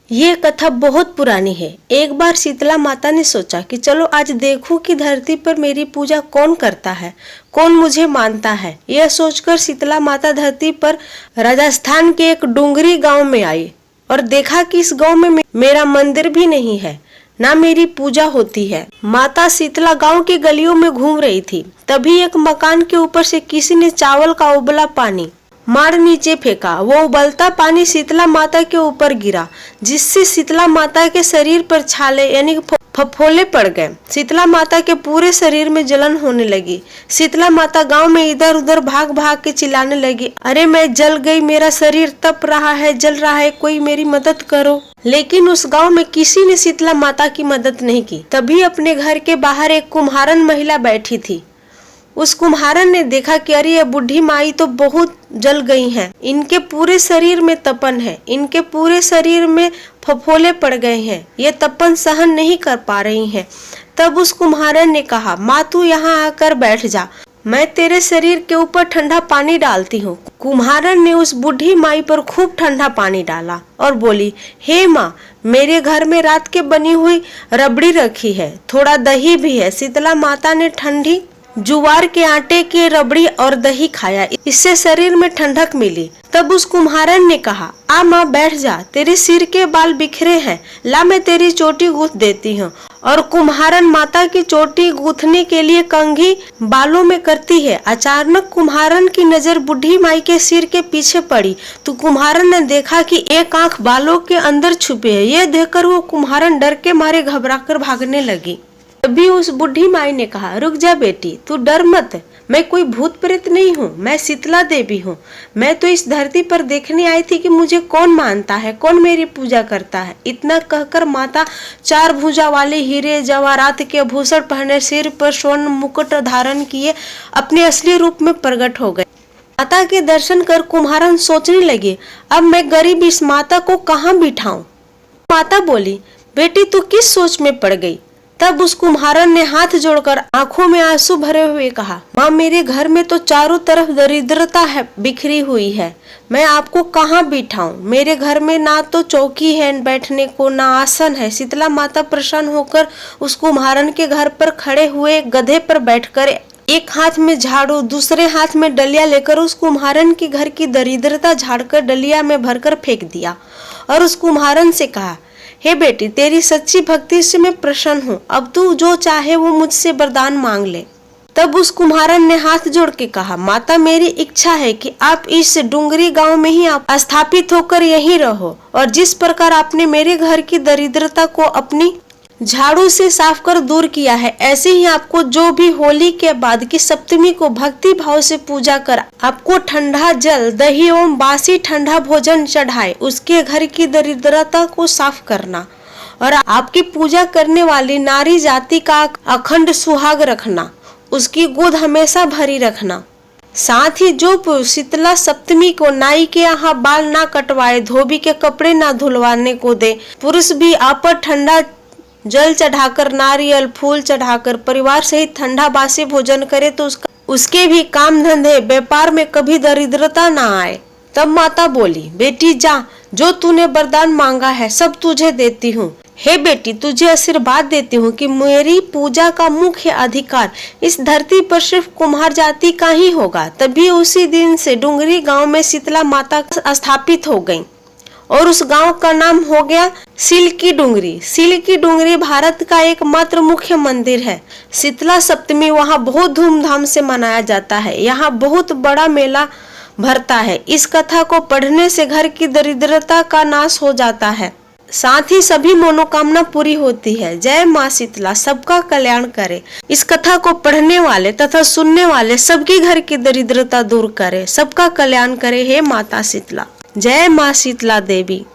ये कथा बहुत पुरानी है। एक बार शीतला माता ने सोचा कि चलो आज देखूं कि धरती पर मेरी पूजा कौन करता है, कौन मुझे मानता है। यह सोचकर शीतला माता धरती पर राजस्थान के एक डूंगरी गांव में आई और देखा कि इस गांव में मेरा मंदिर भी नहीं है, ना मेरी पूजा होती है। माता शीतला गांव की गलियों में घूम रही थी। तभी एक मकान के ऊपर से किसी ने चावल का उबला पानी मार नीचे फेंका। वो उबलता पानी शीतला माता के ऊपर गिरा, जिससे शीतला माता के शरीर पर छाले यानी फफोले पड़ गए। शीतला माता के पूरे शरीर में जलन होने लगी। शीतला माता गांव में इधर उधर भाग भाग के चिल्लाने लगी, अरे मैं जल गई, मेरा शरीर तप रहा है, जल रहा है, कोई मेरी मदद करो। लेकिन उस गांव में किसी ने शीतला माता की मदद नहीं की। तभी अपने घर के बाहर एक कुम्हारन महिला बैठी थी। उस कुम्हारन ने देखा कि अरे ये बूढ़ी माई तो बहुत जल गई हैं। इनके पूरे शरीर में तपन है, इनके पूरे शरीर में फफोले पड़ गए हैं, ये तपन सहन नहीं कर पा रही हैं। तब उस कुम्हारन ने कहा, माँ तू यहाँ आकर बैठ जा, मैं तेरे शरीर के ऊपर ठंडा पानी डालती हूँ। कुम्हारन ने उस बूढ़ी माई पर खूब ठंडा पानी डाला और बोली, हे माँ, मेरे घर में रात के बनी हुई रबड़ी रखी है, थोड़ा दही भी है। शीतला माता ने ठंडी जुवार के आटे की रबड़ी और दही खाया, इससे शरीर में ठंडक मिली। तब उस कुम्हारन ने कहा, आ माँ बैठ जा, तेरे सिर के बाल बिखरे हैं, ला मैं तेरी चोटी गूंथ देती हूँ। और कुम्हारन माता की चोटी गूंथने के लिए कंघी बालों में करती है। अचानक कुम्हारन की नजर बूढ़ी माई के सिर के पीछे पड़ी तो कुम्हारन ने देखा कि एक आंख बालों के अंदर छुपी है। यह देखकर वो कुम्हारन डर के मारे घबराकर भागने लगी। तभी उस बूढ़ी माई ने कहा, रुक जा बेटी, तू डर मत, मैं कोई भूत प्रेत नहीं हूँ, मैं शीतला देवी हूँ। मैं तो इस धरती पर देखने आई थी कि मुझे कौन मानता है, कौन मेरी पूजा करता है। इतना कहकर माता चार भुजा वाले हीरे जवाहरात के आभूषण पहने, सिर पर स्वर्ण मुकुट धारण किए अपने असली रूप में प्रकट हो गए। माता के दर्शन कर कुम्हारन सोचने लगे, अब मैं गरीब इस माता को कहाँ बिठाऊं। माता बोली, बेटी तू किस सोच में पड़ गई। तब उस कुम्हारन ने हाथ जोड़कर आंखों में आंसू भरे हुए कहा, माँ मेरे घर में तो चारों तरफ दरिद्रता है, बिखरी हुई है, मैं आपको कहाँ बिठाऊं। मेरे घर में ना तो चौकी है बैठने को, ना आसन है। शीतला माता प्रसन्न होकर उस कुम्हारन के घर पर खड़े हुए गधे पर बैठकर एक हाथ में झाड़ू, दूसरे हाथ में डलिया लेकर उस कुम्हारन के घर की दरिद्रता झाड़कर डलिया में भरकर फेंक दिया और उस कुम्हारन से कहा, हे बेटी, तेरी सच्ची भक्ति से मैं प्रसन्न हूँ, अब तू जो चाहे वो मुझसे वरदान मांग ले। तब उस कुम्हारन ने हाथ जोड़ के कहा, माता मेरी इच्छा है कि आप इस डूंगरी गांव में ही आप स्थापित होकर यहीं रहो और जिस प्रकार आपने मेरे घर की दरिद्रता को अपनी झाड़ू से साफ कर दूर किया है, ऐसे ही आपको जो भी होली के बाद की सप्तमी को भक्ति भाव से पूजा कर आपको ठंडा जल, दही एवं बासी ठंडा भोजन चढ़ाए, उसके घर की दरिद्रता को साफ करना और आपकी पूजा करने वाली नारी जाति का अखंड सुहाग रखना, उसकी गोद हमेशा भरी रखना। साथ ही जो पुरुष शीतला सप्तमी को नाई के यहाँ बाल ना कटवाए, धोबी के कपड़े ना धुलवाने को दे, पुरुष भी आप पर ठंडा जल चढ़ाकर, नारियल फूल चढ़ाकर परिवार सहित ठंडा बासी भोजन करे तो उसके भी काम धंधे व्यापार में कभी दरिद्रता ना आए। तब माता बोली, बेटी जा, जो तूने वरदान मांगा है सब तुझे देती हूँ। हे बेटी, तुझे आशीर्वाद देती हूँ कि मेरी पूजा का मुख्य अधिकार इस धरती पर सिर्फ कुम्हार जाति का ही होगा। तभी उसी दिन से डूंगरी गांव में शीतला माता स्थापित हो गई और उस गांव का नाम हो गया सील की डूंगरी। सील की डूंगरी भारत का एकमात्र मुख्य मंदिर है। शीतला सप्तमी वहां बहुत धूमधाम से मनाया जाता है। यहाँ बहुत बड़ा मेला भरता है। इस कथा को पढ़ने से घर की दरिद्रता का नाश हो जाता है, साथ ही सभी मनोकामना पूरी होती है। जय माँ शीतला सबका कल्याण करे। इस कथा को पढ़ने वाले तथा सुनने वाले सबके घर की दरिद्रता दूर करे, सबका कल्याण करे। हे माता शीतला, जय माँ शीतला देवी।